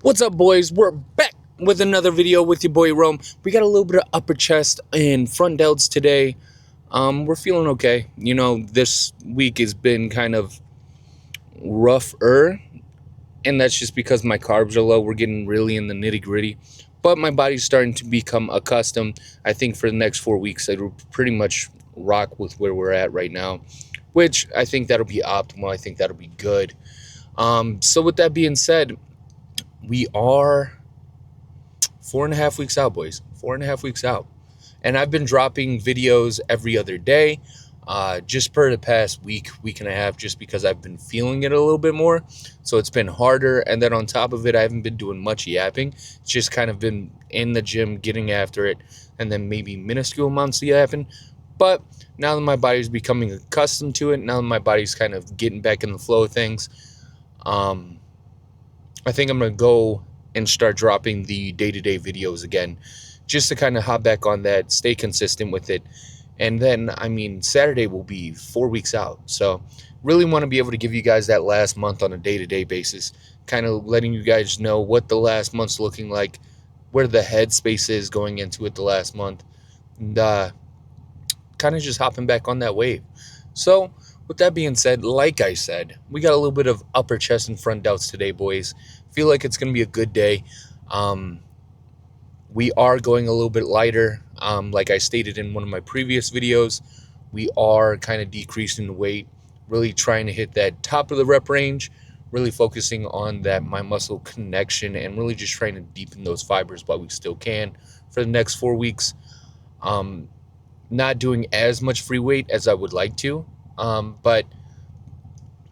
What's up, boys? We're back with another video with your boy Rome. We got a little bit of upper chest and front delts today. We're feeling okay. You know, this week has been kind of rougher, and that's just because my carbs are low. We're getting really in the nitty gritty, but my body's starting to become accustomed. I think for the next 4 weeks, I will pretty much rock with where we're at right now, which I think that'll be optimal. I think that'll be good. So with that being said, we are 4.5 weeks out, boys. 4.5 weeks out. And I've been dropping videos every other day, just per the past week and a half, just because I've been feeling it a little bit more. So it's been harder. And then on top of it, I haven't been doing much yapping. It's just kind of been in the gym, getting after it, and then maybe minuscule amounts of yapping. But now that my body's becoming accustomed to it, now that my body's kind of getting back in the flow of things, I think I'm going to go and start dropping the day-to-day videos again, just to kind of hop back on that, stay consistent with it. And then, I mean, Saturday will be 4 weeks out. So really want to be able to give you guys that last month on a day-to-day basis, kind of letting you guys know what the last month's looking like, where the headspace is going into it the last month, and kind of just hopping back on that wave. So with that being said, like I said, we got a little bit of upper chest and front delts today, boys. Feel like it's going to be a good day. We are going a little bit lighter. Like I stated in one of my previous videos, we are kind of decreasing the weight, really trying to hit that top of the rep range, really focusing on that my muscle connection, and really just trying to deepen those fibers while we still can for the next 4 weeks. Not doing as much free weight as I would like to, but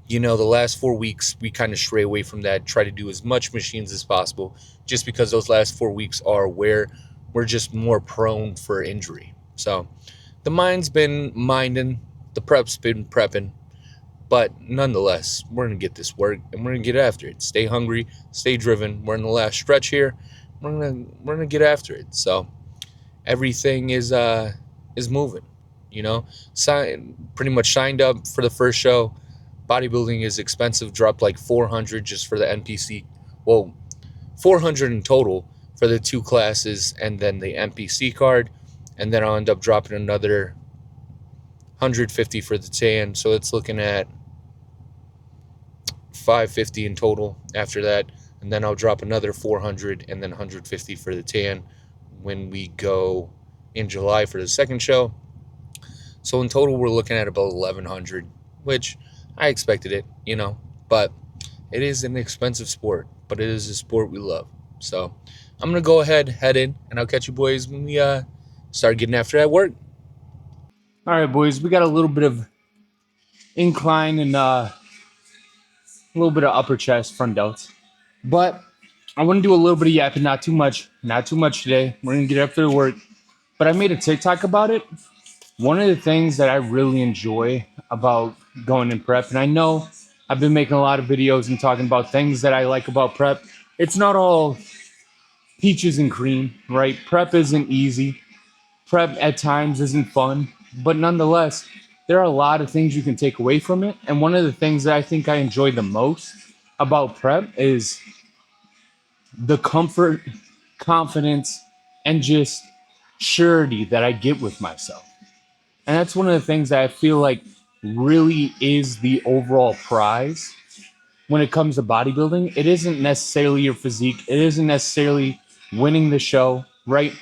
you know, the last 4 weeks we kind of stray away from that, try to do as much machines as possible, just because those last 4 weeks are where we're just more prone for injury. So the mind's been minding, the prep's been prepping, but nonetheless, we're gonna get this work and we're gonna get after it. Stay hungry, stay driven. We're in the last stretch here. We're gonna get after it. So everything is moving. You know, pretty much signed up for the first show. Bodybuilding is expensive, dropped like $400 just for the NPC. Well, $400 in total for the 2 classes and then the NPC card. And then I'll end up dropping another $150 for the tan. So it's looking at $550 in total after that. And then I'll drop another $400 and then $150 for the tan when we go in July for the second show. So in total, we're looking at about $1,100, which I expected it, you know, but it is an expensive sport, but it is a sport we love. So I'm going to go ahead, head in, and I'll catch you boys when we start getting after that work. All right, boys, we got a little bit of incline and a little bit of upper chest, front delts, but I want to do a little bit of yapping, not too much today. We're going to get after the work, but I made a TikTok about it. One of the things that I really enjoy about going in prep, and I know I've been making a lot of videos and talking about things that I like about prep. It's not all peaches and cream, right? Prep isn't easy. Prep at times isn't fun, but nonetheless, there are a lot of things you can take away from it. And one of the things that I think I enjoy the most about prep is the comfort, confidence, and just surety that I get with myself. And that's one of the things that I feel like really is the overall prize when it comes to bodybuilding. It isn't necessarily your physique. It isn't necessarily winning the show, right?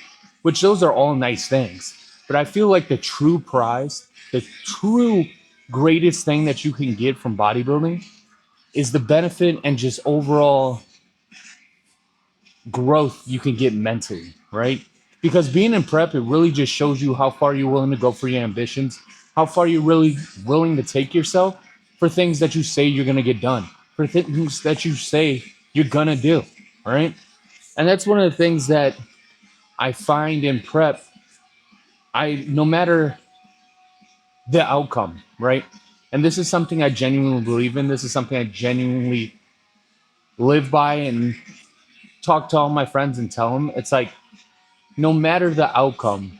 Which those are all nice things. But I feel like the true prize, the true greatest thing that you can get from bodybuilding is the benefit and just overall growth you can get mentally, right? Because being in prep, it really just shows you how far you're willing to go for your ambitions, how far you're really willing to take yourself for things that you say you're going to get done, for things that you say you're going to do, right? And that's one of the things that I find in prep. No matter the outcome, right? And this is something I genuinely believe in. This is something I genuinely live by and talk to all my friends and tell them. It's like, no matter the outcome,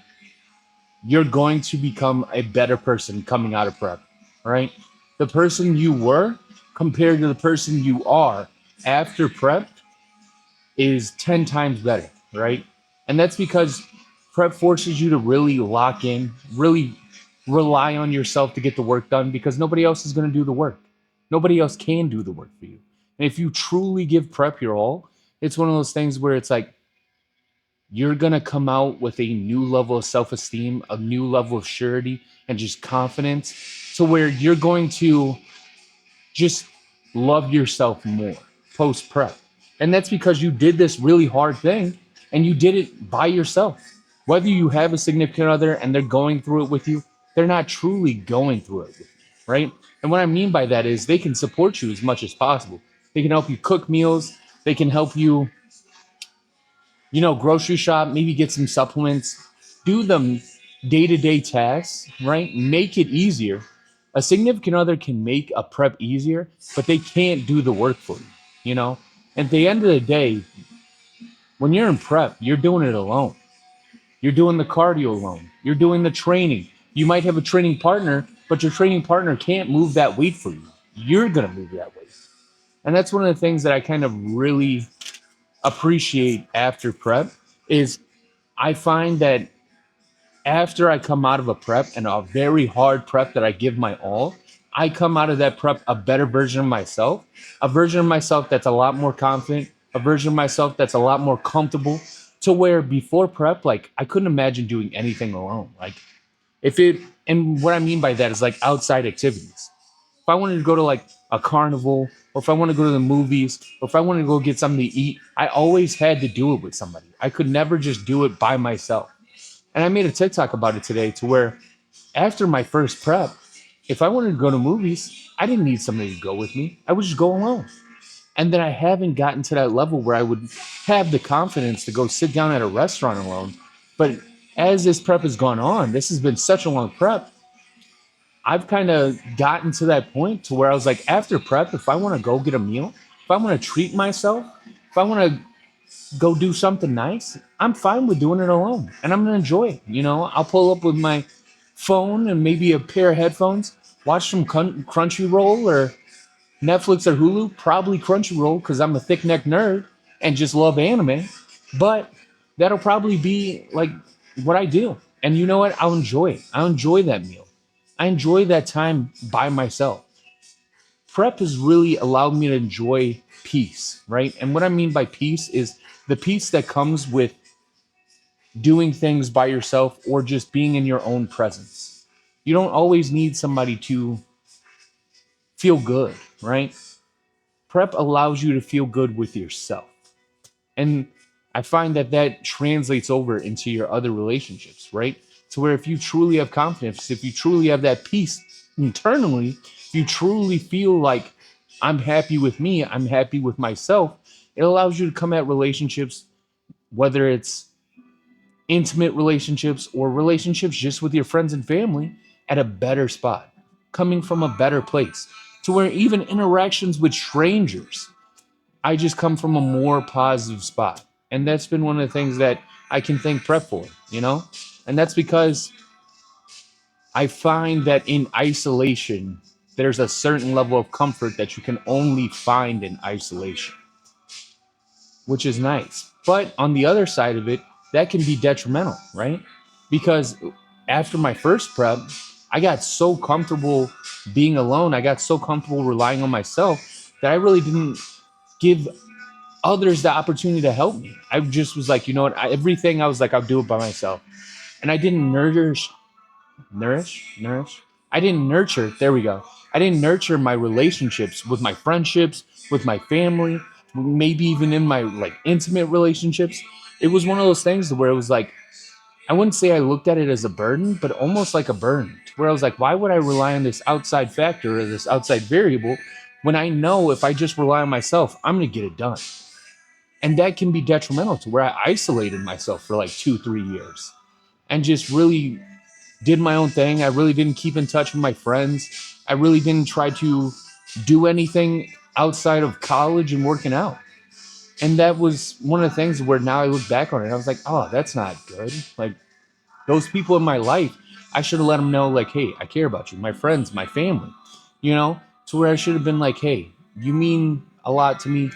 you're going to become a better person coming out of prep, right? The person you were compared to the person you are after prep is 10 times better, right? And that's because prep forces you to really lock in, really rely on yourself to get the work done because nobody else is going to do the work. Nobody else can do the work for you. And if you truly give prep your all, it's one of those things where it's like you're going to come out with a new level of self esteem, a new level of surety, and just confidence to where you're going to just love yourself more post prep. And that's because you did this really hard thing and you did it by yourself. Whether you have a significant other and they're going through it with you, they're not truly going through it with you, right? And what I mean by that is they can support you as much as possible. They can help you cook meals, they can help you, grocery shop, maybe get some supplements, do them day to day tasks, right? Make it easier. A significant other can make a prep easier, but they can't do the work for you, you know? At the end of the day, when you're in prep, you're doing it alone. You're doing the cardio alone. You're doing the training. You might have a training partner, but your training partner can't move that weight for you. You're going to move that weight. And that's one of the things that I kind of really appreciate after prep is I find that after I come out of a prep and a very hard prep that I give my all, I come out of that prep a better version of myself, a version of myself that's a lot more confident, a version of myself that's a lot more comfortable to where before prep, like I couldn't imagine doing anything alone. Like if it, and what I mean by that is like outside activities. If I wanted to go to like a carnival or if I want to go to the movies or if I wanted to go get something to eat, I always had to do it with somebody. I could never just do it by myself. And I made a TikTok about it today to where after my first prep, if I wanted to go to movies, I didn't need somebody to go with me. I would just go alone. And then I haven't gotten to that level where I would have the confidence to go sit down at a restaurant alone. But as this prep has gone on, this has been such a long prep. I've kind of gotten to that point to where I was like, after prep, if I want to go get a meal, if I want to treat myself, if I want to go do something nice, I'm fine with doing it alone and I'm going to enjoy it. I'll pull up with my phone and maybe a pair of headphones, watch some Crunchyroll or Netflix or Hulu, probably Crunchyroll because I'm a thick neck nerd and just love anime. But that'll probably be like what I do. And you know what? I'll enjoy it. I'll enjoy that meal. I enjoy that time by myself. Prep has really allowed me to enjoy peace, right? And what I mean by peace is the peace that comes with doing things by yourself or just being in your own presence. You don't always need somebody to feel good, right? Prep allows you to feel good with yourself. And I find that that translates over into your other relationships, right? To where if you truly have confidence, if you truly have that peace internally, if you truly feel like I'm happy with me, I'm happy with myself, it allows you to come at relationships, whether it's intimate relationships or relationships just with your friends and family, at a better spot, coming from a better place, to where even interactions with strangers, I just come from a more positive spot. And that's been one of the things that I can thank prep for. And that's because I find that in isolation, there's a certain level of comfort that you can only find in isolation, which is nice. But on the other side of it, that can be detrimental, right? Because after my first prep, I got so comfortable being alone. I got so comfortable relying on myself that I really didn't give others the opportunity to help me. I just was like, you know what? Everything I was like, I'll do it by myself. And I didn't nourish. I didn't nurture. There we go. I didn't nurture my relationships with my friendships, with my family, maybe even in my like intimate relationships. It was one of those things where it was like, I wouldn't say I looked at it as a burden, but almost like a burden, where I was like, why would I rely on this outside factor or this outside variable when I know if I just rely on myself, I'm going to get it done? And that can be detrimental to where I isolated myself for like 2, 3 years and just really did my own thing. I really didn't keep in touch with my friends. I really didn't try to do anything outside of college and working out. And that was one of the things where now I look back on it, I was like, oh, that's not good. Like those people in my life, I should have let them know, like, hey, I care about you, my friends, my family, to where I should have been like, hey, you mean a lot to me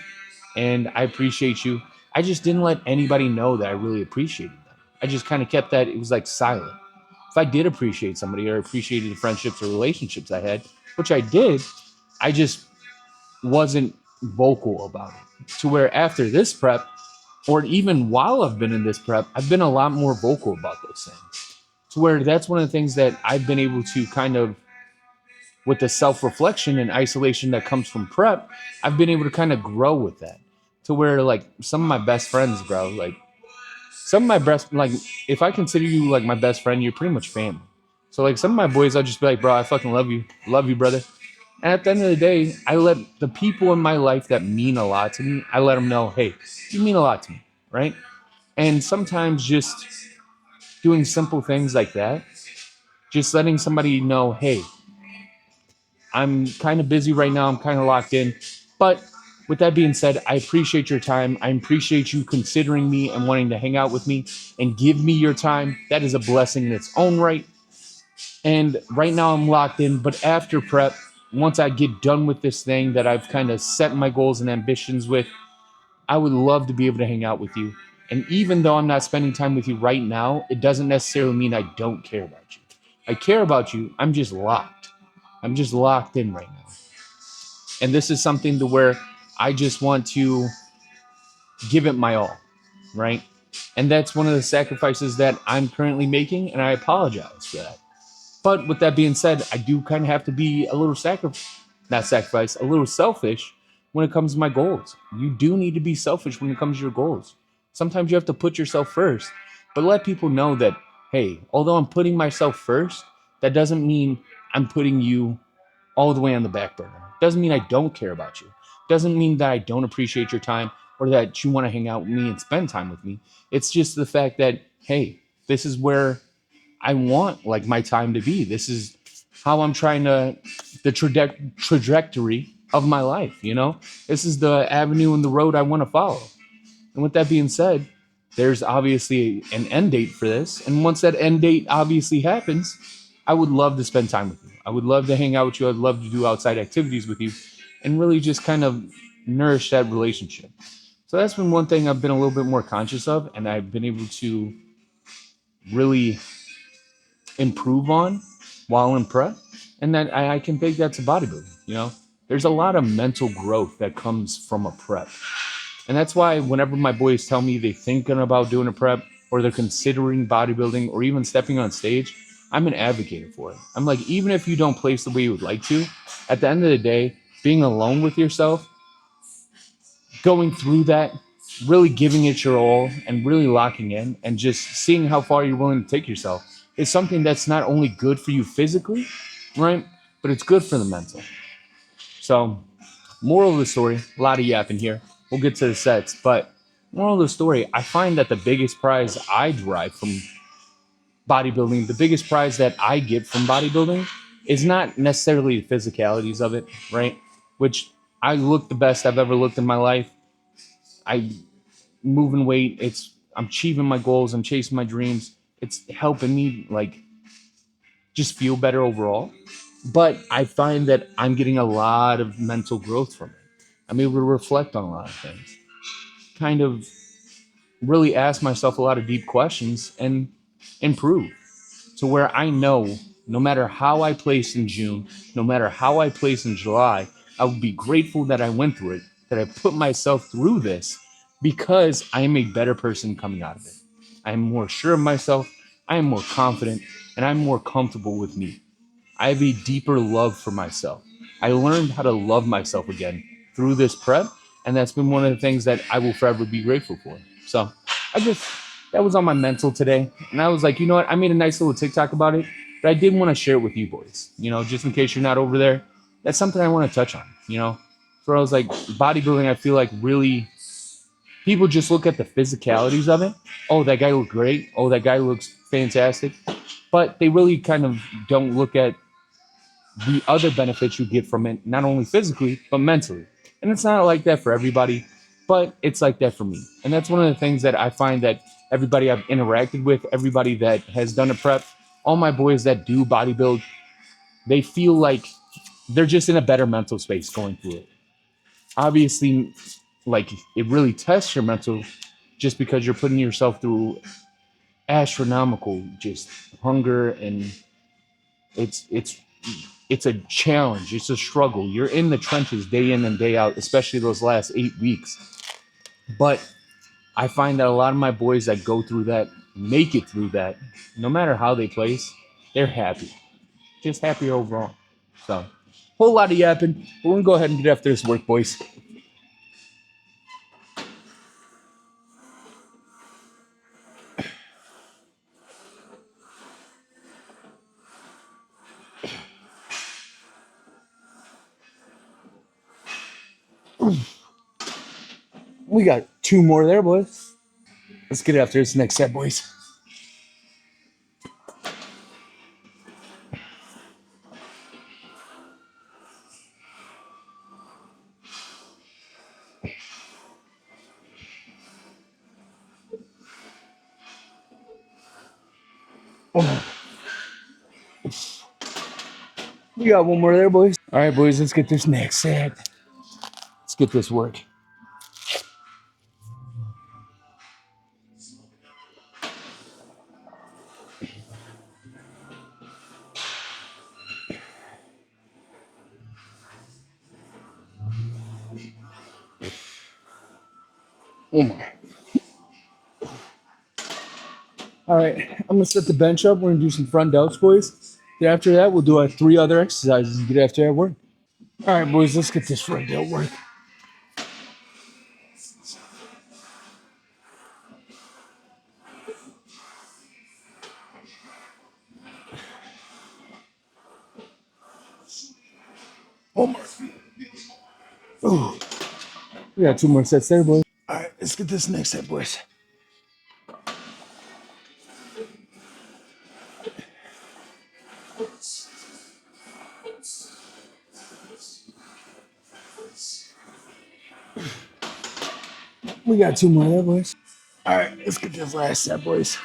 and I appreciate you. I just didn't let anybody know that I really appreciated them. I just kind of kept that, it was like silent. If I did appreciate somebody or appreciated the friendships or relationships I had, which I did, I just wasn't vocal about it. To where after this prep, or even while I've been in this prep, I've been a lot more vocal about those things. To where that's one of the things that I've been able to kind of, with the self reflection and isolation that comes from prep, I've been able to kind of grow with that. To where, like, some of my best friends, bro, like, some of my best, like, if I consider you like my best friend, you're pretty much family. So, like, some of my boys, I'll just be like, bro, I fucking love you, brother. And at the end of the day, I let the people in my life that mean a lot to me, I let them know, hey, you mean a lot to me, right? And sometimes just doing simple things like that, just letting somebody know, hey, I'm kind of busy right now, I'm kind of locked in. But with that being said, I appreciate your time. I appreciate you considering me and wanting to hang out with me and give me your time. That is a blessing in its own right. And right now I'm locked in, but after prep, once I get done with this thing that I've kind of set my goals and ambitions with, I would love to be able to hang out with you. And even though I'm not spending time with you right now, it doesn't necessarily mean I don't care about you. I care about you. I'm just locked. I'm just locked in right now. And this is something to where I just want to give it my all, right? And that's one of the sacrifices that I'm currently making, and I apologize for that. But with that being said, I do kind of have to be a little not sacrifice, a little selfish when it comes to my goals. You do need to be selfish when it comes to your goals. Sometimes you have to put yourself first, but let people know that, hey, although I'm putting myself first, that doesn't mean I'm putting you all the way on the back burner. Doesn't mean I don't care about you. Doesn't mean that I don't appreciate your time or that you want to hang out with me and spend time with me. It's just the fact that, hey, this is where I want like my time to be. This is how I'm trying to the trajectory of my life, you know? This is the avenue and the road I want to follow. And with that being said, there's obviously an end date for this. And once that end date obviously happens, I would love to spend time with you. I would love to hang out with you. I'd love to do outside activities with you and really just kind of nourish that relationship. So that's been one thing I've been a little bit more conscious of, and I've been able to really improve on while in prep. And that I can take that to bodybuilding. You know, there's a lot of mental growth that comes from a prep. And that's why whenever my boys tell me they're thinking about doing a prep or they're considering bodybuilding or even stepping on stage, I'm an advocate for it. I'm like, even if you don't place the way you would like to, at the end of the day, being alone with yourself, going through that, really giving it your all and really locking in and just seeing how far you're willing to take yourself is something that's not only good for you physically, right? But it's good for the mental. So, moral of the story, a lot of yapping here. We'll get to the sets, but moral of the story, I find that the biggest prize I derive from bodybuilding, the biggest prize that I get from bodybuilding is not necessarily the physicalities of it, right? Which I look the best I've ever looked in my life. I moving weight. I'm achieving my goals. I'm chasing my dreams. It's helping me like just feel better overall. But I find that I'm getting a lot of mental growth from it. I'm able to reflect on a lot of things, kind of really ask myself a lot of deep questions and improve to where I know no matter how I place in June, no matter how I place in July, I would be grateful that I went through it, that I put myself through this because I am a better person coming out of it. I am more sure of myself, I am more confident, and I'm more comfortable with me. I have a deeper love for myself. I learned how to love myself again through this prep, and that's been one of the things that I will forever be grateful for. So I just that was on my mental today, and I was like, you know what? I made a nice little TikTok about it, but I did want to share it with you boys. You know, just in case you're not over there, that's something I want to touch on. You know, so I was like, bodybuilding. I feel like really people just look at the physicalities of it. Oh, that guy looked great. Oh, that guy looks fantastic. But they really kind of don't look at the other benefits you get from it, not only physically, but mentally. And it's not like that for everybody, but it's like that for me. And that's one of the things that I find that everybody I've interacted with, everybody that has done a prep, all my boys that do bodybuild, they feel like they're just in a better mental space going through it. Obviously, like it really tests your mental just because you're putting yourself through astronomical just hunger, and it's it's a challenge, it's a struggle. You're in the trenches day in and day out, especially those last 8 weeks. But I find that a lot of my boys that go through that make it through that, no matter how they place, they're happy, just happier overall. So, whole lot of yapping. We're gonna go ahead and get after this work, boys. We got 2 more there, boys. Let's get after this next set, boys. We got 1 more there, boys. All right, boys, let's get this next set. Let's get this work. One more. All right, I'm gonna set the bench up. We're gonna do some front delts, boys. Then after that, we'll do 3 other exercises and get after that work. All right, boys, let's get this front delt work. One more. Ooh. We got 2 more sets there, boys. All right, let's get this next set, boys. We got 2 more there, boys. All right, let's get this last set, boys.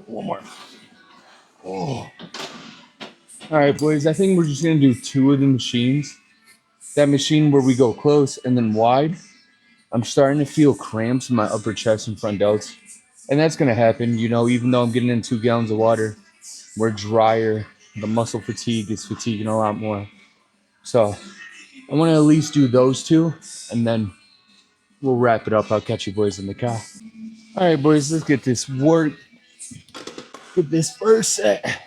One more. Oh. All right, boys. I think we're just gonna do 2 of the machines. That machine where we go close and then wide. I'm starting to feel cramps in my upper chest and front delts, and that's gonna happen. You know, even though I'm getting in 2 gallons of water, we're drier. The muscle fatigue is fatiguing a lot more. So I want to at least do those 2, and then we'll wrap it up. I'll catch you boys in the car. All right, boys. Let's get this work. Get this first set.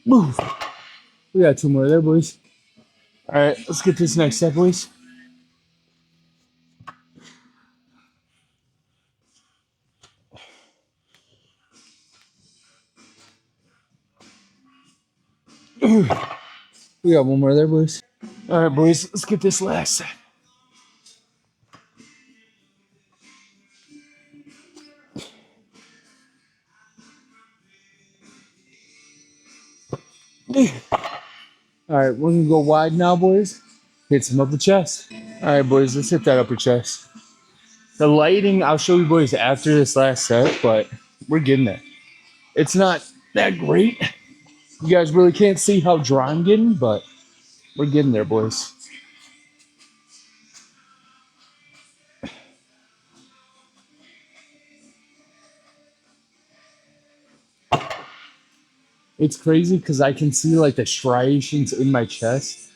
Move. We got 2 more there, boys. All right, let's get this next set, boys. We got 1 more there, boys. All right, boys, let's get this last set. All right, we're gonna go wide now, boys. Hit some upper chest. All right, boys, let's hit that upper chest. The lighting, I'll show you boys after this last set, but we're getting there. It's not that great. You guys really can't see how dry I'm getting, but we're getting there, boys. It's crazy because I can see like the striations in my chest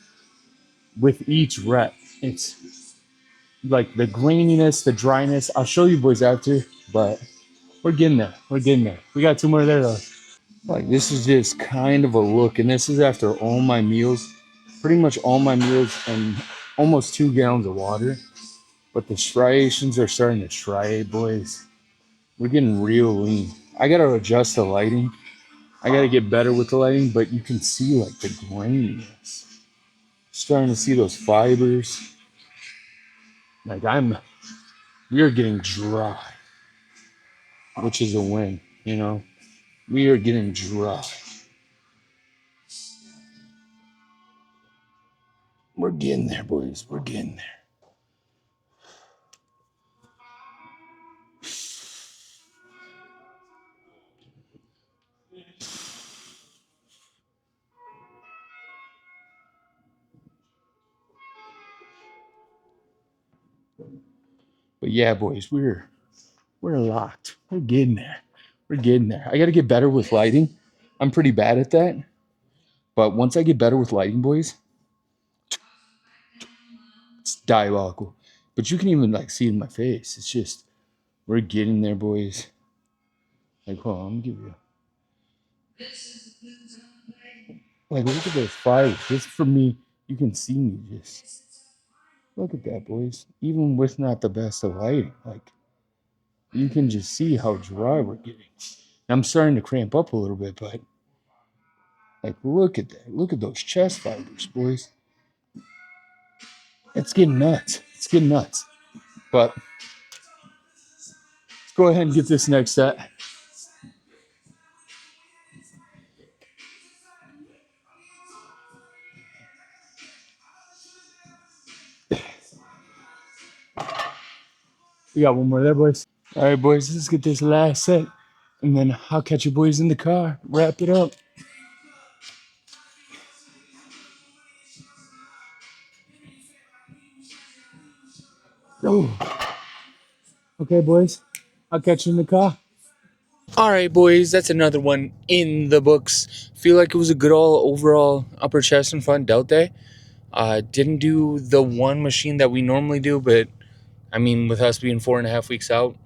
with each rep. It's like the graininess, the dryness. I'll show you boys after, but we're getting there. We're getting there. We got 2 more there though. Like this is just kind of a look, and this is after all my meals, pretty much all my meals and almost 2 gallons of water. But the striations are starting to striate, boys. We're getting real lean. I gotta adjust the lighting. I gotta get better with the lighting, but you can see like the graininess. Starting to see those fibers. Like we are getting dry, which is a win, you know. We are getting dry. We're getting there, boys. We're getting there. But yeah, boys, we're locked. We're getting there. We're getting there. I got to get better with lighting. I'm pretty bad at that. But once I get better with lighting, boys, it's diabolical. But you can even like see it in my face. It's just we're getting there, boys. Like, hold on, let me give you. Like, look at those fires. Just for me, you can see me. Just look at that, boys. Even with not the best of lighting, like you can just see how dry we're getting. I'm starting to cramp up a little bit, but like, look at that. Look at those chest fibers, boys. It's getting nuts. It's getting nuts. But let's go ahead and get this next set. We got one more there, boys. All right, boys, let's get this last set. And then I'll catch you boys in the car. Wrap it up. Oh, okay, boys. I'll catch you in the car. All right, boys, that's another one in the books. Feel like it was a good overall upper chest and front delt day. Didn't do the one machine that we normally do, but I mean, with us being 4.5 weeks out,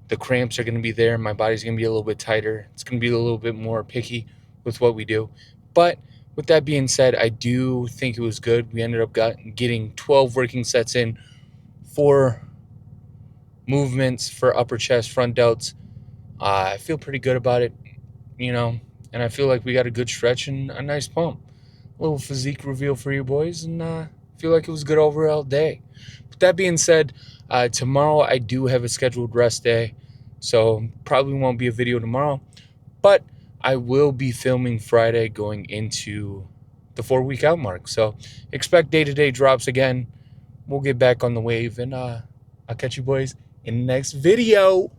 the cramps are going to be there. My body's going to be a little bit tighter. It's going to be a little bit more picky with what we do. But with that being said, I do think it was good. We ended up getting 12 working sets in, 4 movements for upper chest, front delts. I feel pretty good about it, and I feel like we got a good stretch and a nice pump. A little physique reveal for you boys, and feel like it was a good overall day. With that being said, tomorrow I do have a scheduled rest day, so probably won't be a video tomorrow, but I will be filming Friday going into the 4-week out mark. So expect day-to-day drops again. We'll get back on the wave, and I'll catch you boys in the next video.